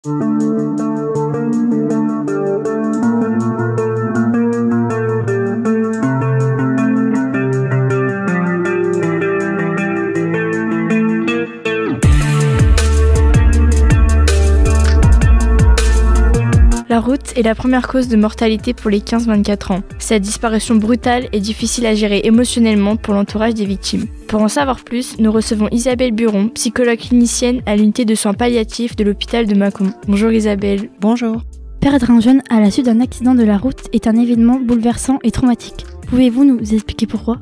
La route est la première cause de mortalité pour les 15-24 ans. Cette disparition brutale est difficile à gérer émotionnellement pour l'entourage des victimes. Pour en savoir plus, nous recevons Isabelle Buron, psychologue clinicienne à l'unité de soins palliatifs de l'hôpital de Mâcon. Bonjour Isabelle. Bonjour. Perdre un jeune à la suite d'un accident de la route est un événement bouleversant et traumatique. Pouvez-vous nous expliquer pourquoi ?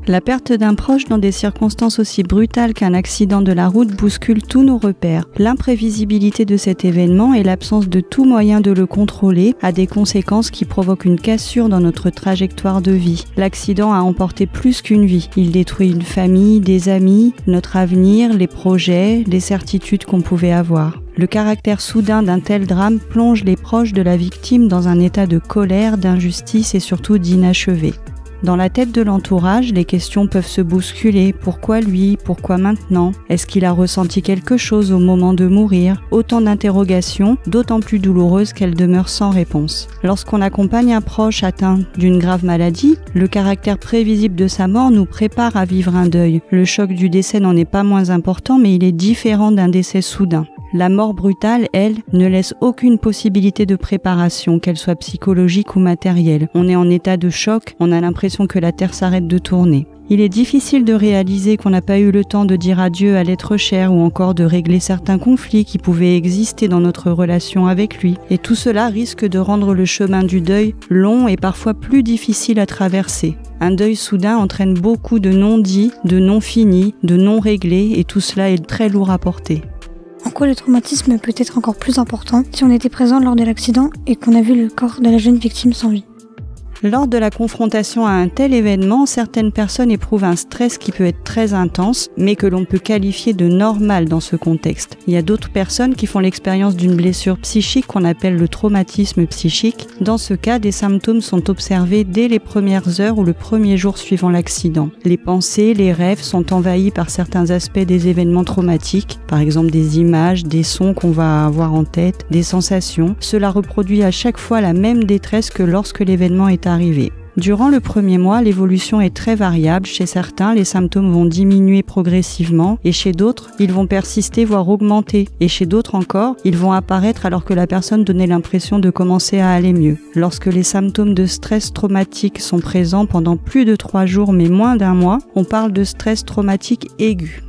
La perte d'un proche dans des circonstances aussi brutales qu'un accident de la route bouscule tous nos repères. L'imprévisibilité de cet événement et l'absence de tout moyen de le contrôler a des conséquences qui provoquent une cassure dans notre trajectoire de vie. L'accident a emporté plus qu'une vie. Il détruit une famille, des amis, notre avenir, les projets, les certitudes qu'on pouvait avoir. Le caractère soudain d'un tel drame plonge les proches de la victime dans un état de colère, d'injustice et surtout d'inachevé. Dans la tête de l'entourage, les questions peuvent se bousculer. Pourquoi lui ? Pourquoi maintenant ? Est-ce qu'il a ressenti quelque chose au moment de mourir ? Autant d'interrogations, d'autant plus douloureuses qu'elles demeurent sans réponse. Lorsqu'on accompagne un proche atteint d'une grave maladie, le caractère prévisible de sa mort nous prépare à vivre un deuil. Le choc du décès n'en est pas moins important, mais il est différent d'un décès soudain. La mort brutale, elle, ne laisse aucune possibilité de préparation, qu'elle soit psychologique ou matérielle. On est en état de choc, on a l'impression que la Terre s'arrête de tourner. Il est difficile de réaliser qu'on n'a pas eu le temps de dire adieu à l'être cher ou encore de régler certains conflits qui pouvaient exister dans notre relation avec lui. Et tout cela risque de rendre le chemin du deuil long et parfois plus difficile à traverser. Un deuil soudain entraîne beaucoup de non-dits, de non-finis, de non-réglés et tout cela est très lourd à porter. En quoi le traumatisme peut être encore plus important si on était présent lors de l'accident et qu'on a vu le corps de la jeune victime sans vie ? Lors de la confrontation à un tel événement, certaines personnes éprouvent un stress qui peut être très intense, mais que l'on peut qualifier de normal dans ce contexte. Il y a d'autres personnes qui font l'expérience d'une blessure psychique qu'on appelle le traumatisme psychique. Dans ce cas, des symptômes sont observés dès les premières heures ou le premier jour suivant l'accident. Les pensées, les rêves sont envahis par certains aspects des événements traumatiques, par exemple des images, des sons qu'on va avoir en tête, des sensations. Cela reproduit à chaque fois la même détresse que lorsque l'événement est arrivé. Durant le premier mois, l'évolution est très variable. Chez certains, les symptômes vont diminuer progressivement et chez d'autres, ils vont persister voire augmenter. Et chez d'autres encore, ils vont apparaître alors que la personne donnait l'impression de commencer à aller mieux. Lorsque les symptômes de stress traumatique sont présents pendant plus de 3 jours mais moins d'1 mois, on parle de stress traumatique aigu.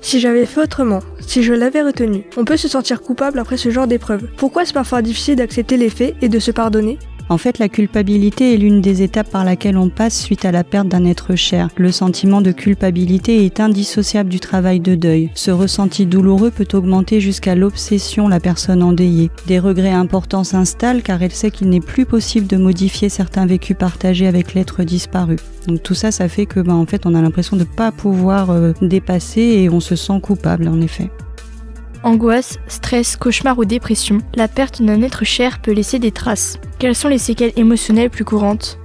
Si j'avais fait autrement, si je l'avais retenu, on peut se sentir coupable après ce genre d'épreuve. Pourquoi est-ce parfois difficile d'accepter les faits et de se pardonner ? En fait, la culpabilité est l'une des étapes par laquelle on passe suite à la perte d'un être cher. Le sentiment de culpabilité est indissociable du travail de deuil. Ce ressenti douloureux peut augmenter jusqu'à l'obsession la personne endeuillée. Des regrets importants s'installent car elle sait qu'il n'est plus possible de modifier certains vécus partagés avec l'être disparu. Donc tout ça, ça fait que en fait, on a l'impression de ne pas pouvoir dépasser et on se sent coupable en effet. Angoisse, stress, cauchemar ou dépression, la perte d'un être cher peut laisser des traces. Quelles sont les séquelles émotionnelles plus courantes ?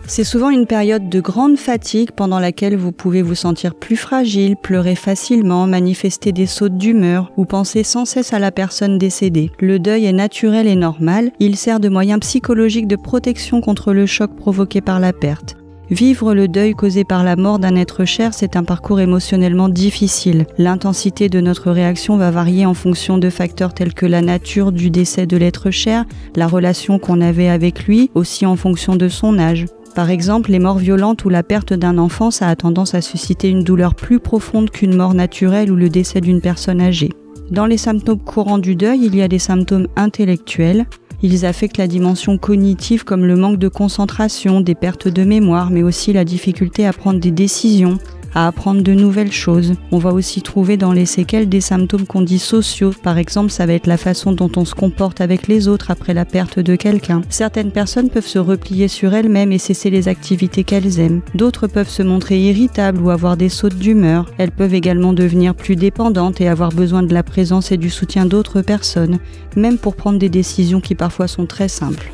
C'est souvent une période de grande fatigue pendant laquelle vous pouvez vous sentir plus fragile, pleurer facilement, manifester des sautes d'humeur ou penser sans cesse à la personne décédée. Le deuil est naturel et normal, il sert de moyen psychologique de protection contre le choc provoqué par la perte. Vivre le deuil causé par la mort d'un être cher, c'est un parcours émotionnellement difficile. L'intensité de notre réaction va varier en fonction de facteurs tels que la nature du décès de l'être cher, la relation qu'on avait avec lui, aussi en fonction de son âge. Par exemple, les morts violentes ou la perte d'un enfant, ça a tendance à susciter une douleur plus profonde qu'une mort naturelle ou le décès d'une personne âgée. Dans les symptômes courants du deuil, il y a des symptômes intellectuels. Ils affectent la dimension cognitive comme le manque de concentration, des pertes de mémoire, mais aussi la difficulté à prendre des décisions, à apprendre de nouvelles choses. On va aussi trouver dans les séquelles des symptômes qu'on dit sociaux. Par exemple, ça va être la façon dont on se comporte avec les autres après la perte de quelqu'un. Certaines personnes peuvent se replier sur elles-mêmes et cesser les activités qu'elles aiment. D'autres peuvent se montrer irritables ou avoir des sautes d'humeur. Elles peuvent également devenir plus dépendantes et avoir besoin de la présence et du soutien d'autres personnes, même pour prendre des décisions qui parfois sont très simples.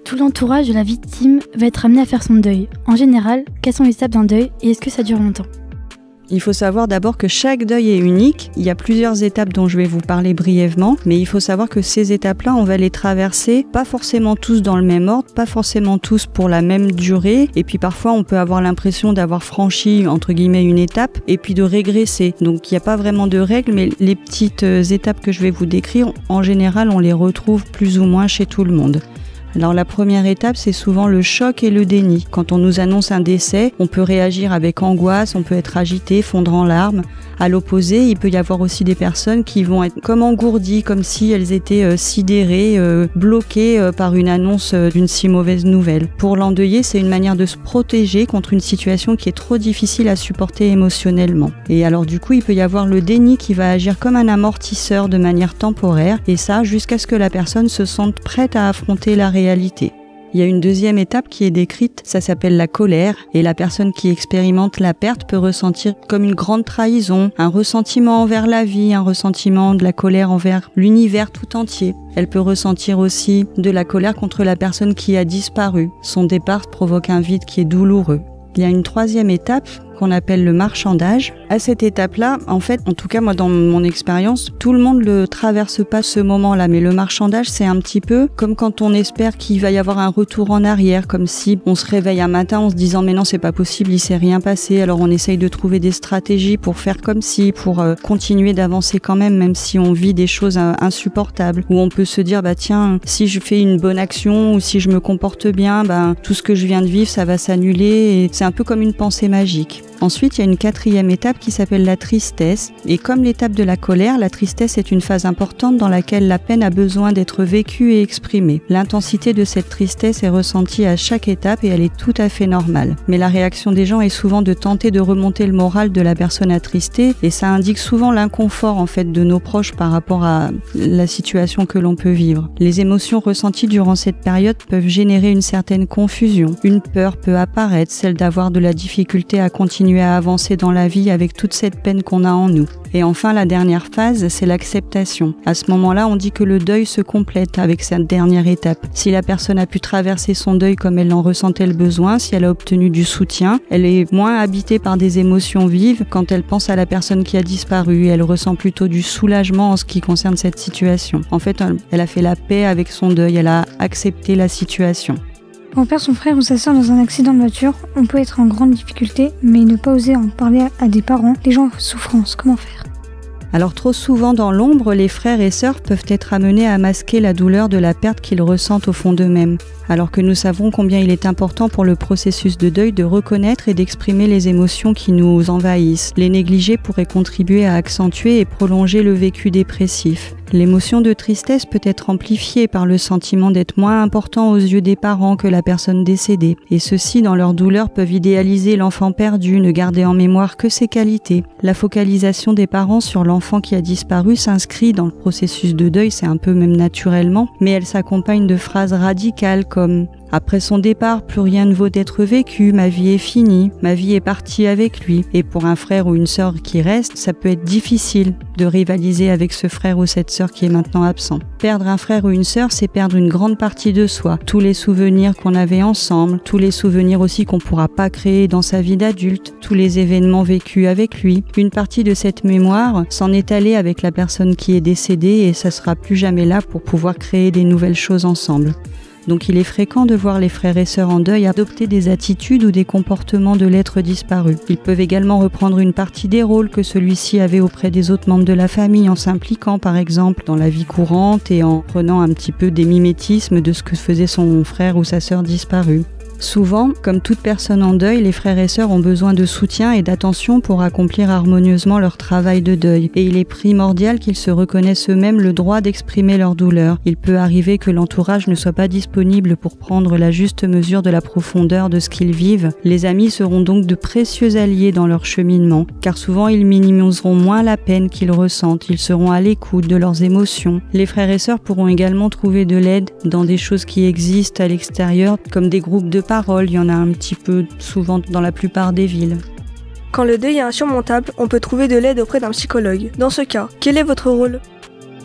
Tout l'entourage de la victime va être amené à faire son deuil. En général, quelles sont les étapes d'un deuil et est-ce que ça dure longtemps ? Il faut savoir d'abord que chaque deuil est unique. Il y a plusieurs étapes dont je vais vous parler brièvement, mais il faut savoir que ces étapes-là, on va les traverser, pas forcément tous dans le même ordre, pas forcément tous pour la même durée, et puis parfois on peut avoir l'impression d'avoir franchi, entre guillemets, une étape, et puis de régresser. Donc il n'y a pas vraiment de règles, mais les petites étapes que je vais vous décrire, en général, on les retrouve plus ou moins chez tout le monde. Alors la première étape, c'est souvent le choc et le déni. Quand on nous annonce un décès, on peut réagir avec angoisse, on peut être agité, fondre en larmes. À l'opposé, il peut y avoir aussi des personnes qui vont être comme engourdies, comme si elles étaient sidérées, bloquées par une annonce d'une si mauvaise nouvelle. Pour l'endeuillé, c'est une manière de se protéger contre une situation qui est trop difficile à supporter émotionnellement. Et alors du coup, il peut y avoir le déni qui va agir comme un amortisseur de manière temporaire, et ça jusqu'à ce que la personne se sente prête à affronter la réalité. Il y a une deuxième étape qui est décrite, ça s'appelle la colère, et la personne qui expérimente la perte peut ressentir comme une grande trahison, un ressentiment envers la vie, un ressentiment de la colère envers l'univers tout entier. Elle peut ressentir aussi de la colère contre la personne qui a disparu. Son départ provoque un vide qui est douloureux. Il y a une troisième étape qu'on appelle le marchandage. À cette étape-là, en fait, en tout cas moi dans mon expérience, tout le monde ne traverse pas ce moment-là, mais le marchandage c'est un petit peu comme quand on espère qu'il va y avoir un retour en arrière, comme si on se réveille un matin en se disant mais non c'est pas possible, il s'est rien passé, alors on essaye de trouver des stratégies pour faire comme si, pour continuer d'avancer quand même si on vit des choses insupportables, où on peut se dire bah tiens, si je fais une bonne action ou si je me comporte bien, bah tout ce que je viens de vivre ça va s'annuler, et c'est un peu comme une pensée magique. Ensuite, il y a une quatrième étape qui s'appelle la tristesse. Et comme l'étape de la colère, la tristesse est une phase importante dans laquelle la peine a besoin d'être vécue et exprimée. L'intensité de cette tristesse est ressentie à chaque étape et elle est tout à fait normale. Mais la réaction des gens est souvent de tenter de remonter le moral de la personne attristée, et ça indique souvent l'inconfort en fait de nos proches par rapport à la situation que l'on peut vivre. Les émotions ressenties durant cette période peuvent générer une certaine confusion. Une peur peut apparaître, celle d'avoir de la difficulté à continuer à avancer dans la vie avec toute cette peine qu'on a en nous. Et enfin, la dernière phase, c'est l'acceptation. À ce moment-là, on dit que le deuil se complète avec cette dernière étape. Si la personne a pu traverser son deuil comme elle en ressentait le besoin, si elle a obtenu du soutien, elle est moins habitée par des émotions vives quand elle pense à la personne qui a disparu. Elle ressent plutôt du soulagement en ce qui concerne cette situation. En fait, elle a fait la paix avec son deuil, elle a accepté la situation. Quand on perd son frère ou sa sœur dans un accident de voiture, on peut être en grande difficulté, mais ne pas oser en parler à des parents, les gens en souffrance, comment faire ? Alors trop souvent dans l'ombre, les frères et sœurs peuvent être amenés à masquer la douleur de la perte qu'ils ressentent au fond d'eux-mêmes, alors que nous savons combien il est important pour le processus de deuil de reconnaître et d'exprimer les émotions qui nous envahissent. Les négliger pourrait contribuer à accentuer et prolonger le vécu dépressif. L'émotion de tristesse peut être amplifiée par le sentiment d'être moins important aux yeux des parents que la personne décédée, et ceux-ci, dans leur douleur, peuvent idéaliser l'enfant perdu, ne garder en mémoire que ses qualités. La focalisation des parents sur l'enfant qui a disparu s'inscrit dans le processus de deuil, c'est un peu même naturellement, mais elle s'accompagne de phrases radicales comme « Après son départ, plus rien ne vaut d'être vécu, ma vie est finie, ma vie est partie avec lui ». Et pour un frère ou une sœur qui reste, ça peut être difficile de rivaliser avec ce frère ou cette sœur qui est maintenant absent. Perdre un frère ou une sœur, c'est perdre une grande partie de soi. Tous les souvenirs qu'on avait ensemble, tous les souvenirs aussi qu'on ne pourra pas créer dans sa vie d'adulte, tous les événements vécus avec lui. Une partie de cette mémoire s'en est allée avec la personne qui est décédée et ça sera plus jamais là pour pouvoir créer des nouvelles choses ensemble. Donc il est fréquent de voir les frères et sœurs en deuil adopter des attitudes ou des comportements de l'être disparu. Ils peuvent également reprendre une partie des rôles que celui-ci avait auprès des autres membres de la famille en s'impliquant par exemple dans la vie courante et en prenant un petit peu des mimétismes de ce que faisait son frère ou sa sœur disparue. Souvent, comme toute personne en deuil, les frères et sœurs ont besoin de soutien et d'attention pour accomplir harmonieusement leur travail de deuil. Et il est primordial qu'ils se reconnaissent eux-mêmes le droit d'exprimer leur douleur. Il peut arriver que l'entourage ne soit pas disponible pour prendre la juste mesure de la profondeur de ce qu'ils vivent. Les amis seront donc de précieux alliés dans leur cheminement, car souvent ils minimiseront moins la peine qu'ils ressentent, ils seront à l'écoute de leurs émotions. Les frères et sœurs pourront également trouver de l'aide dans des choses qui existent à l'extérieur, comme des groupes de parole, il y en a un petit peu souvent dans la plupart des villes. Quand le deuil est insurmontable, on peut trouver de l'aide auprès d'un psychologue. Dans ce cas, quel est votre rôle ?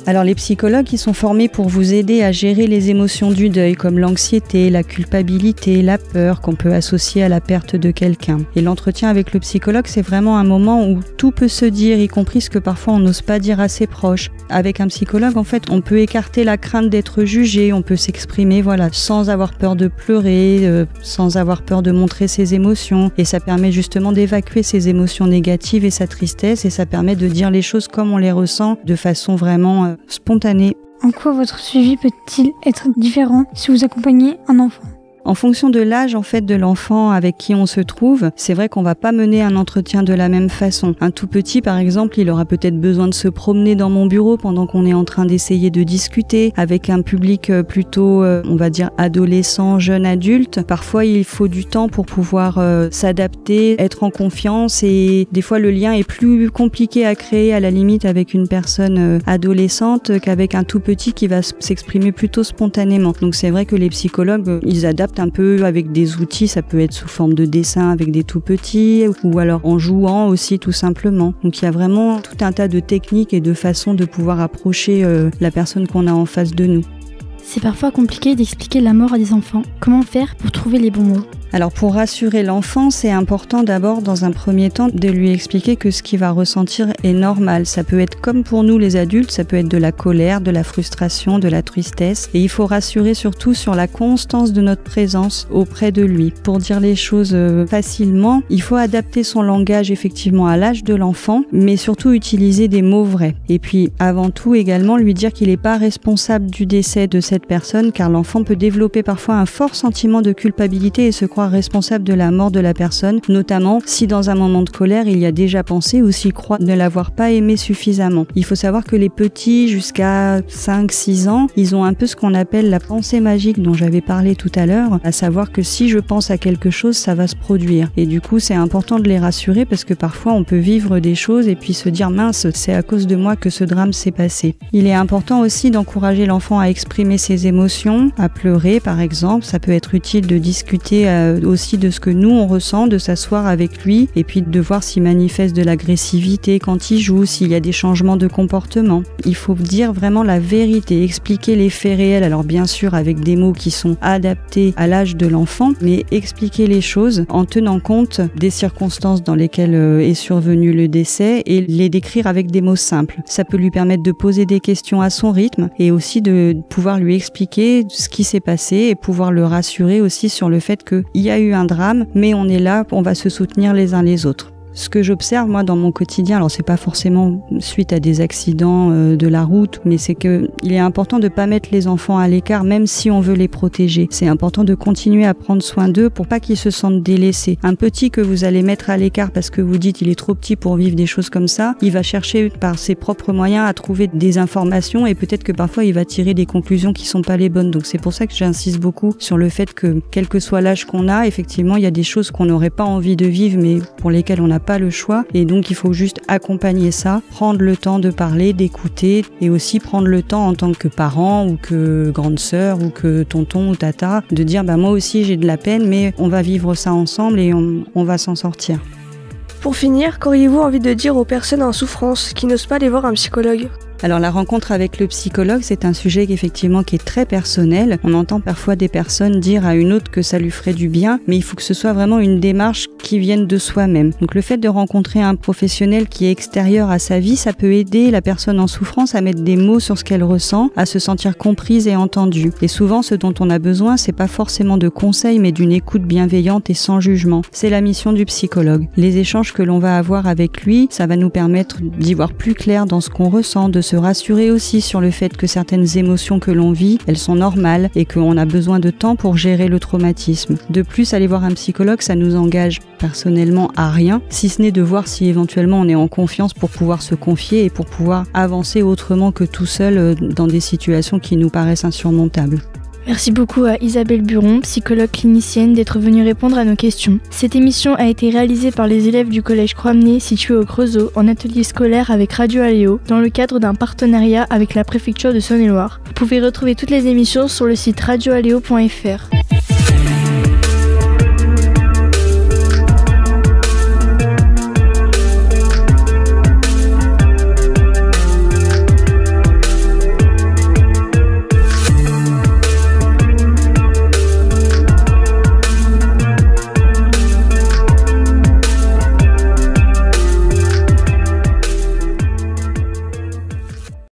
Alors les psychologues, ils sont formés pour vous aider à gérer les émotions du deuil, comme l'anxiété, la culpabilité, la peur qu'on peut associer à la perte de quelqu'un. Et l'entretien avec le psychologue, c'est vraiment un moment où tout peut se dire, y compris ce que parfois on n'ose pas dire à ses proches. Avec un psychologue, en fait, on peut écarter la crainte d'être jugé, on peut s'exprimer, sans avoir peur de pleurer, sans avoir peur de montrer ses émotions. Et ça permet justement d'évacuer ses émotions négatives et sa tristesse, et ça permet de dire les choses comme on les ressent, de façon vraiment spontanée. En quoi votre suivi peut-il être différent si vous accompagnez un enfant ? En fonction de l'âge de l'enfant avec qui on se trouve, c'est vrai qu'on va pas mener un entretien de la même façon. Un tout petit, par exemple, il aura peut-être besoin de se promener dans mon bureau pendant qu'on est en train d'essayer de discuter avec un public plutôt, on va dire, adolescent, jeune adulte. Parfois, il faut du temps pour pouvoir s'adapter, être en confiance, et des fois, le lien est plus compliqué à créer à la limite avec une personne adolescente qu'avec un tout petit qui va s'exprimer plutôt spontanément. Donc c'est vrai que les psychologues, ils adaptent un peu avec des outils, ça peut être sous forme de dessin avec des tout petits, ou alors en jouant aussi tout simplement. Donc il y a vraiment tout un tas de techniques et de façons de pouvoir approcher la personne qu'on a en face de nous. C'est parfois compliqué d'expliquer la mort à des enfants. Comment faire pour trouver les bons mots ? Alors pour rassurer l'enfant, c'est important d'abord dans un premier temps de lui expliquer que ce qu'il va ressentir est normal. Ça peut être comme pour nous les adultes, ça peut être de la colère, de la frustration, de la tristesse. Et il faut rassurer surtout sur la constance de notre présence auprès de lui. Pour dire les choses facilement, il faut adapter son langage effectivement à l'âge de l'enfant, mais surtout utiliser des mots vrais. Et puis avant tout également lui dire qu'il n'est pas responsable du décès de cette personne, car l'enfant peut développer parfois un fort sentiment de culpabilité et se croire responsable de la mort de la personne, notamment si dans un moment de colère il y a déjà pensé ou s'il croit ne l'avoir pas aimé suffisamment. Il faut savoir que les petits jusqu'à 5-6 ans, ils ont un peu ce qu'on appelle la pensée magique dont j'avais parlé tout à l'heure, à savoir que si je pense à quelque chose, ça va se produire. Et du coup, c'est important de les rassurer parce que parfois on peut vivre des choses et puis se dire mince, c'est à cause de moi que ce drame s'est passé. Il est important aussi d'encourager l'enfant à exprimer ses émotions, à pleurer par exemple. Ça peut être utile de discuter aussi de ce que nous on ressent, de s'asseoir avec lui et puis de voir s'il manifeste de l'agressivité quand il joue, s'il y a des changements de comportement. Il faut dire vraiment la vérité, expliquer les faits réels, alors bien sûr avec des mots qui sont adaptés à l'âge de l'enfant, mais expliquer les choses en tenant compte des circonstances dans lesquelles est survenu le décès et les décrire avec des mots simples. Ça peut lui permettre de poser des questions à son rythme et aussi de pouvoir lui expliquer ce qui s'est passé et pouvoir le rassurer aussi sur le fait qu'il y a eu un drame, mais on est là, on va se soutenir les uns les autres. Ce que j'observe moi dans mon quotidien, alors c'est pas forcément suite à des accidents de la route, mais c'est que il est important de pas mettre les enfants à l'écart même si on veut les protéger. C'est important de continuer à prendre soin d'eux pour pas qu'ils se sentent délaissés. Un petit que vous allez mettre à l'écart parce que vous dites il est trop petit pour vivre des choses comme ça, il va chercher par ses propres moyens à trouver des informations et peut-être que parfois il va tirer des conclusions qui sont pas les bonnes. Donc c'est pour ça que j'insiste beaucoup sur le fait que quel que soit l'âge qu'on a, effectivement il y a des choses qu'on n'aurait pas envie de vivre mais pour lesquelles on n'a pas le choix et donc il faut juste accompagner ça, prendre le temps de parler, d'écouter et aussi prendre le temps en tant que parent ou que grande sœur ou que tonton ou tata de dire moi aussi j'ai de la peine mais on va vivre ça ensemble et on va s'en sortir. Pour finir, qu'auriez-vous envie de dire aux personnes en souffrance qui n'osent pas aller voir un psychologue ? Alors la rencontre avec le psychologue, c'est un sujet qui est très personnel. On entend parfois des personnes dire à une autre que ça lui ferait du bien, mais il faut que ce soit vraiment une démarche qui vienne de soi-même. Donc le fait de rencontrer un professionnel qui est extérieur à sa vie, ça peut aider la personne en souffrance à mettre des mots sur ce qu'elle ressent, à se sentir comprise et entendue. Et souvent, ce dont on a besoin, c'est pas forcément de conseils, mais d'une écoute bienveillante et sans jugement. C'est la mission du psychologue. Les échanges que l'on va avoir avec lui, ça va nous permettre d'y voir plus clair dans ce qu'on ressent, de se rassurer aussi sur le fait que certaines émotions que l'on vit, elles sont normales et qu'on a besoin de temps pour gérer le traumatisme. De plus, aller voir un psychologue, ça nous engage personnellement à rien, si ce n'est de voir si éventuellement on est en confiance pour pouvoir se confier et pour pouvoir avancer autrement que tout seul dans des situations qui nous paraissent insurmontables. Merci beaucoup à Isabelle Buron, psychologue clinicienne, d'être venue répondre à nos questions. Cette émission a été réalisée par les élèves du collège Croix-Menée situé au Creusot en atelier scolaire avec Radio Aléo dans le cadre d'un partenariat avec la préfecture de Saône-et-Loire. Vous pouvez retrouver toutes les émissions sur le site radioaléo.fr.